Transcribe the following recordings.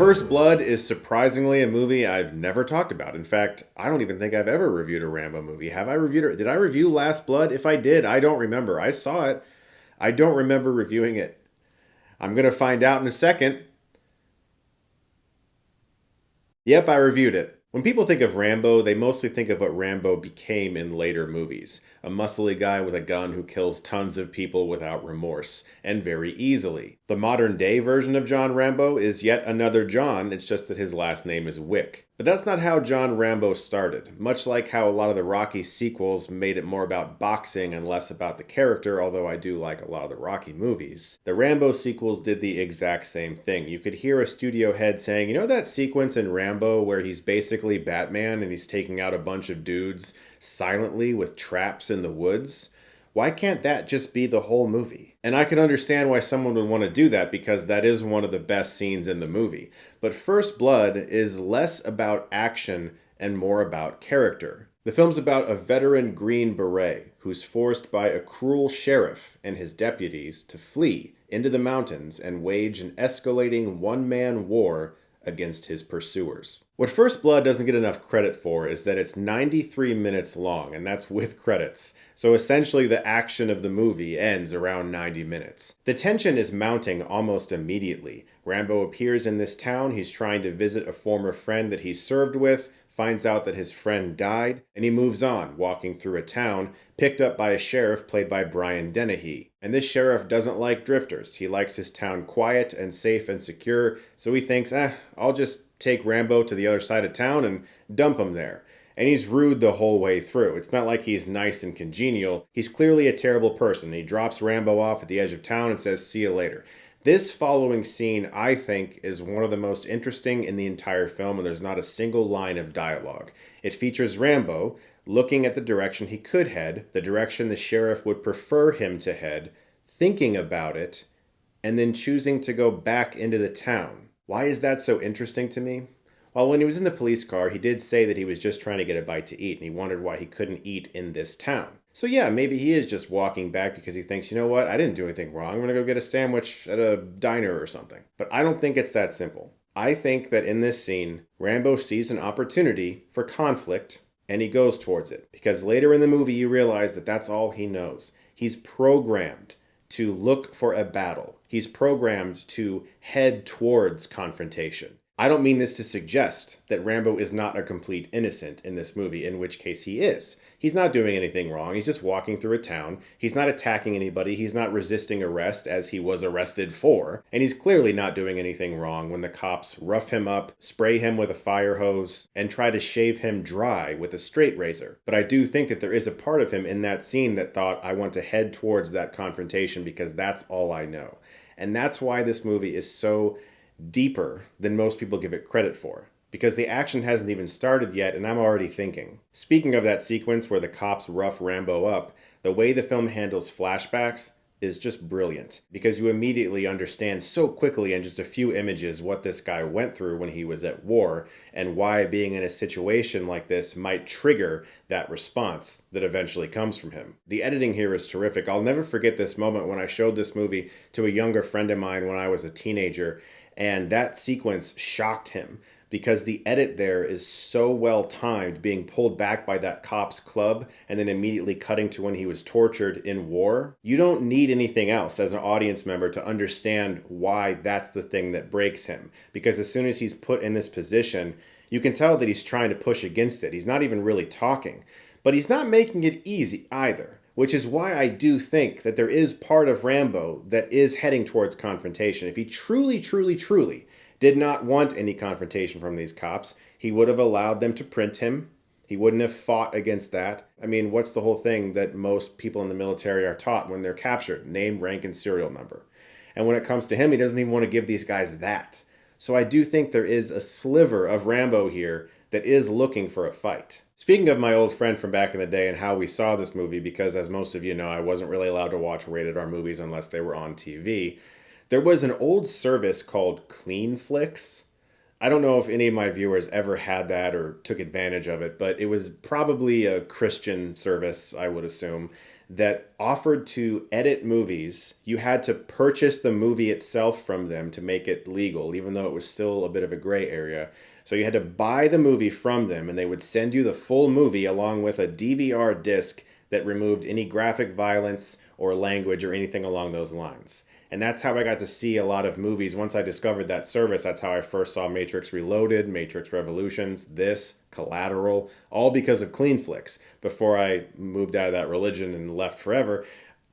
First Blood is surprisingly a movie I've never talked about. In fact, I don't even think I've ever reviewed a Rambo movie. Have I reviewed it? Did I review Last Blood? If I did, I don't remember. I saw it. I don't remember reviewing it. I'm going to find out in a second. Yep, I reviewed it. When people think of Rambo, they mostly think of what Rambo became in later movies. A muscly guy with a gun who kills tons of people without remorse, and very easily. The modern day version of John Rambo is yet another John, it's just that his last name is Wick. But that's not how John Rambo started, much like how a lot of the Rocky sequels made it more about boxing and less about the character, although I do like a lot of the Rocky movies. The Rambo sequels did the exact same thing. You could hear a studio head saying, you know that sequence in Rambo where he's basically Batman and he's taking out a bunch of dudes silently with traps in the woods? Why can't that just be the whole movie? And I can understand why someone would want to do that because that is one of the best scenes in the movie. But First Blood is less about action and more about character. The film's about a veteran Green Beret who's forced by a cruel sheriff and his deputies to flee into the mountains and wage an escalating one-man war against his pursuers. What First Blood doesn't get enough credit for is that it's 93 minutes long, and that's with credits. So essentially the action of the movie ends around 90 minutes. The tension is mounting almost immediately. Rambo appears in this town, he's trying to visit a former friend that he served with, finds out that his friend died, and he moves on, walking through a town, picked up by a sheriff played by Brian Dennehy. And this sheriff doesn't like drifters. He likes his town quiet and safe and secure, so he thinks, I'll just take Rambo to the other side of town and dump him there. And he's rude the whole way through. It's not like he's nice and congenial. He's clearly a terrible person. He drops Rambo off at the edge of town and says, see you later. This following scene, I think, is one of the most interesting in the entire film, and there's not a single line of dialogue. It features Rambo looking at the direction he could head, the direction the sheriff would prefer him to head, thinking about it, and then choosing to go back into the town. Why is that so interesting to me? Well, when he was in the police car, he did say that he was just trying to get a bite to eat, and he wondered why he couldn't eat in this town. So yeah, maybe he is just walking back because he thinks, you know what, I didn't do anything wrong. I'm going to go get a sandwich at a diner or something. But I don't think it's that simple. I think that in this scene, Rambo sees an opportunity for conflict, and he goes towards it. Because later in the movie, you realize that that's all he knows. He's programmed to look for a battle. He's programmed to head towards confrontation. I don't mean this to suggest that Rambo is not a complete innocent in this movie, in which case he is. He's not doing anything wrong. He's just walking through a town. He's not attacking anybody. He's not resisting arrest as he was arrested for. And he's clearly not doing anything wrong when the cops rough him up, spray him with a fire hose, and try to shave him dry with a straight razor. But I do think that there is a part of him in that scene that thought, I want to head towards that confrontation because that's all I know. And that's why this movie is so deeper than most people give it credit for. Because the action hasn't even started yet, and I'm already thinking. Speaking of that sequence where the cops rough Rambo up, the way the film handles flashbacks is just brilliant. Because you immediately understand so quickly in just a few images what this guy went through when he was at war, and why being in a situation like this might trigger that response that eventually comes from him. The editing here is terrific. I'll never forget this moment when I showed this movie to a younger friend of mine when I was a teenager, and that sequence shocked him. Because the edit there is so well timed, being pulled back by that cop's club and then immediately cutting to when he was tortured in war. You don't need anything else as an audience member to understand why that's the thing that breaks him. Because as soon as he's put in this position, you can tell that he's trying to push against it. He's not even really talking. But he's not making it easy either. Which is why I do think that there is part of Rambo that is heading towards confrontation. If he truly did not want any confrontation from these cops, he would have allowed them to print him. He wouldn't have fought against that. I mean, what's the whole thing that most people in the military are taught when they're captured? Name, rank, and serial number. And when it comes to him, he doesn't even want to give these guys that. So I do think there is a sliver of Rambo here that is looking for a fight. Speaking of my old friend from back in the day and how we saw this movie, because as most of you know, I wasn't really allowed to watch rated R movies unless they were on TV. There was an old service called Clean Flicks. I don't know if any of my viewers ever had that or took advantage of it, but it was probably a Christian service, I would assume, that offered to edit movies. You had to purchase the movie itself from them to make it legal, even though it was still a bit of a gray area. So you had to buy the movie from them, and they would send you the full movie along with a DVR disc that removed any graphic violence or language or anything along those lines. And that's how I got to see a lot of movies. Once I discovered that service, that's how I first saw Matrix Reloaded, Matrix Revolutions, this, Collateral, all because of Clean Flicks. Before I moved out of that religion and left forever,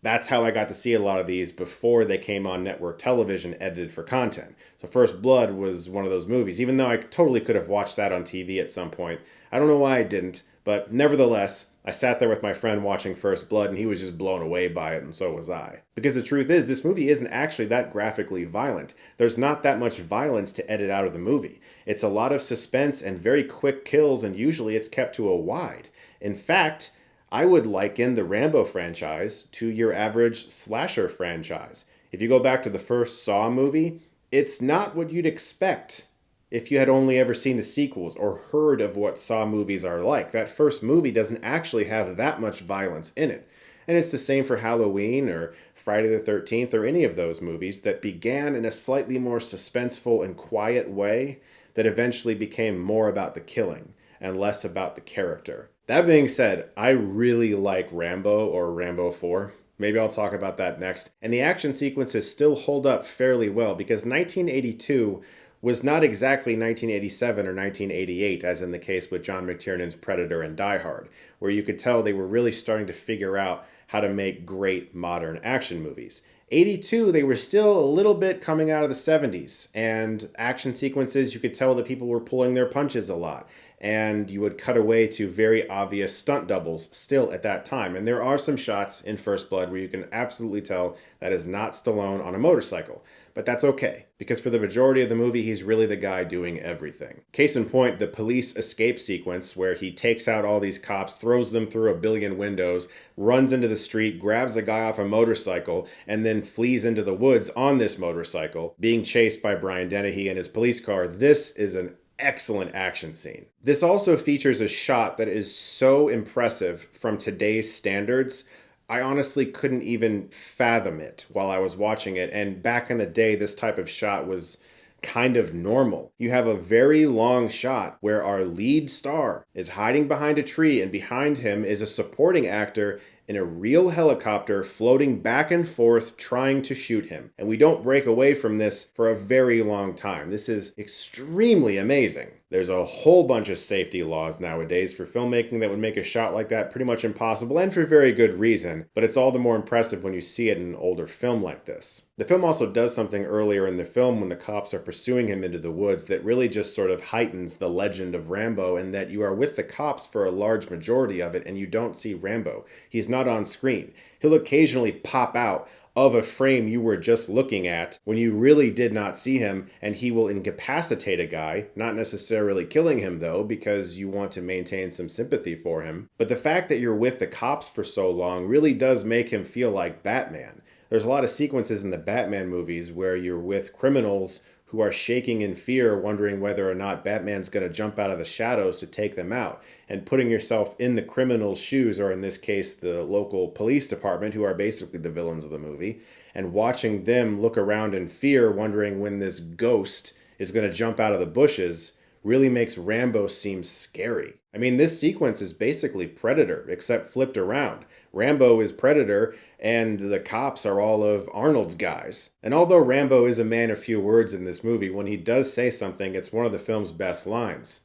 that's how I got to see a lot of these before they came on network television edited for content. So First Blood was one of those movies, even though I totally could have watched that on TV at some point. I don't know why I didn't, but nevertheless, I sat there with my friend watching First Blood, and he was just blown away by it, and so was I. Because the truth is, this movie isn't actually that graphically violent. There's not that much violence to edit out of the movie. It's a lot of suspense and very quick kills, and usually it's kept to a wide. In fact, I would liken the Rambo franchise to your average slasher franchise. If you go back to the first Saw movie, it's not what you'd expect if you had only ever seen the sequels or heard of what Saw movies are like. That first movie doesn't actually have that much violence in it. And it's the same for Halloween or Friday the 13th or any of those movies that began in a slightly more suspenseful and quiet way that eventually became more about the killing and less about the character. That being said, I really like Rambo or Rambo 4. Maybe I'll talk about that next. And the action sequences still hold up fairly well because 1982 was not exactly 1987 or 1988, as in the case with John McTiernan's Predator and Die Hard, where you could tell they were really starting to figure out how to make great modern action movies. 82, they were still a little bit coming out of the 70s, and action sequences, you could tell that people were pulling their punches a lot, and you would cut away to very obvious stunt doubles still at that time. And there are some shots in First Blood where you can absolutely tell that is not Stallone on a motorcycle. But that's okay, because for the majority of the movie, he's really the guy doing everything. Case in point, the police escape sequence where he takes out all these cops, throws them through a billion windows, runs into the street, grabs a guy off a motorcycle, and then flees into the woods on this motorcycle, being chased by Brian Dennehy and his police car. This is an excellent action scene. This also features a shot that is so impressive from today's standards. I honestly couldn't even fathom it while I was watching it, and back in the day, this type of shot was kind of normal. You have a very long shot where our lead star is hiding behind a tree, and behind him is a supporting actor in a real helicopter floating back and forth trying to shoot him. And we don't break away from this for a very long time. This is extremely amazing. There's a whole bunch of safety laws nowadays for filmmaking that would make a shot like that pretty much impossible, and for very good reason, but it's all the more impressive when you see it in an older film like this. The film also does something earlier in the film when the cops are pursuing him into the woods that really just sort of heightens the legend of Rambo, and that you are with the cops for a large majority of it and you don't see Rambo. He's not on screen. He'll occasionally pop out of a frame you were just looking at when you really did not see him, and he will incapacitate a guy, not necessarily killing him though, because you want to maintain some sympathy for him. But the fact that you're with the cops for so long really does make him feel like Batman. There's a lot of sequences in the Batman movies where you're with criminals who are shaking in fear, wondering whether or not Batman's going to jump out of the shadows to take them out, and putting yourself in the criminal's shoes, or in this case, the local police department, who are basically the villains of the movie, and watching them look around in fear, wondering when this ghost is going to jump out of the bushes, really makes Rambo seem scary. I mean, this sequence is basically Predator, except flipped around. Rambo is Predator, and the cops are all of Arnold's guys. And although Rambo is a man of few words in this movie, when he does say something, it's one of the film's best lines.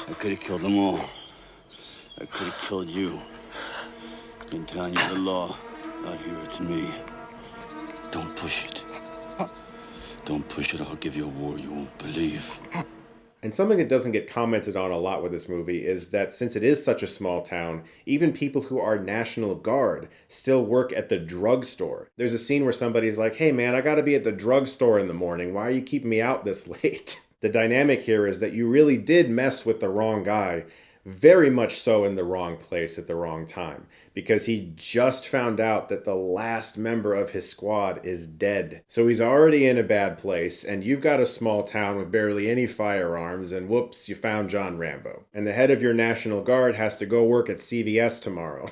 I could have killed them all. I could have killed you. In telling you the law, out here it's me. Don't push it. Don't push it, I'll give you a war you won't believe. And something that doesn't get commented on a lot with this movie is that since it is such a small town, even people who are National Guard still work at the drugstore. There's a scene where somebody's like, hey man, I gotta be at the drugstore in the morning. Why are you keeping me out this late? The dynamic here is that you really did mess with the wrong guy, very much so in the wrong place at the wrong time, because he just found out that the last member of his squad is dead. So he's already in a bad place, and you've got a small town with barely any firearms, and whoops, you found John Rambo. And the head of your National Guard has to go work at CVS tomorrow.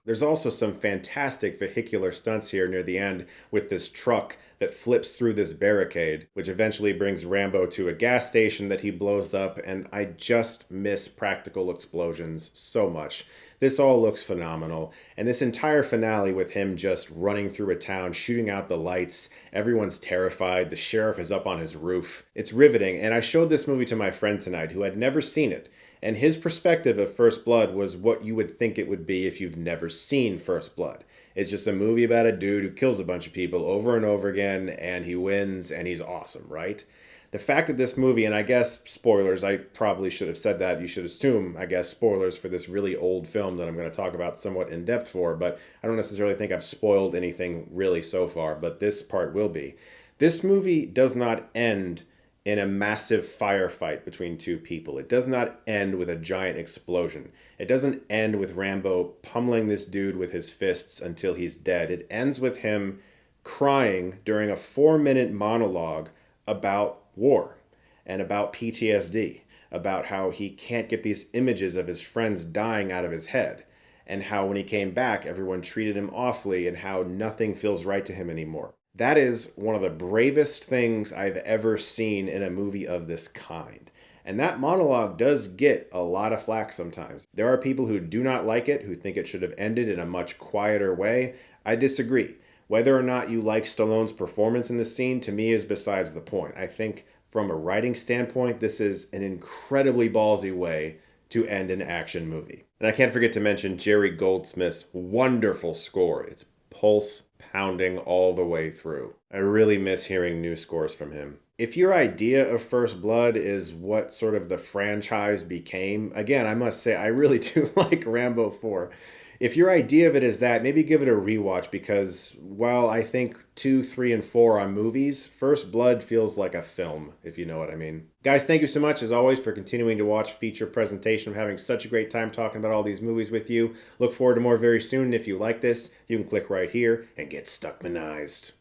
There's also some fantastic vehicular stunts here near the end with this truck that flips through this barricade, which eventually brings Rambo to a gas station that he blows up, and I just miss practical explosions so much. This all looks phenomenal, and this entire finale with him just running through a town, shooting out the lights, everyone's terrified, the sheriff is up on his roof. It's riveting, and I showed this movie to my friend tonight who had never seen it, and his perspective of First Blood was what you would think it would be if you've never seen First Blood. It's just a movie about a dude who kills a bunch of people over and over again, and he wins, and he's awesome, right? The fact that this movie, and I guess spoilers, I probably should have said that. You should assume, I guess, spoilers for this really old film that I'm going to talk about somewhat in depth for, but I don't necessarily think I've spoiled anything really so far, but this part will be. This movie does not end in a massive firefight between two people. It does not end with a giant explosion. It doesn't end with Rambo pummeling this dude with his fists until he's dead. It ends with him crying during a 4-minute monologue about war and about PTSD, about how he can't get these images of his friends dying out of his head, and how when he came back, everyone treated him awfully, and how nothing feels right to him anymore. That is one of the bravest things I've ever seen in a movie of this kind. And that monologue does get a lot of flack sometimes. There are people who do not like it, who think it should have ended in a much quieter way. I disagree. Whether or not you like Stallone's performance in this scene, to me, is besides the point. I think from a writing standpoint, this is an incredibly ballsy way to end an action movie. And I can't forget to mention Jerry Goldsmith's wonderful score. It's pulse pounding all the way through. I really miss hearing new scores from him. If your idea of First Blood is what sort of the franchise became, again, I must say, I really do like Rambo 4. If your idea of it is that, maybe give it a rewatch, because while I think 2, 3, and 4 are movies, First Blood feels like a film, if you know what I mean. Guys, thank you so much, as always, for continuing to watch Feature Presentation. I'm having such a great time talking about all these movies with you. Look forward to more very soon. If you like this, you can click right here and get Stuckmanized.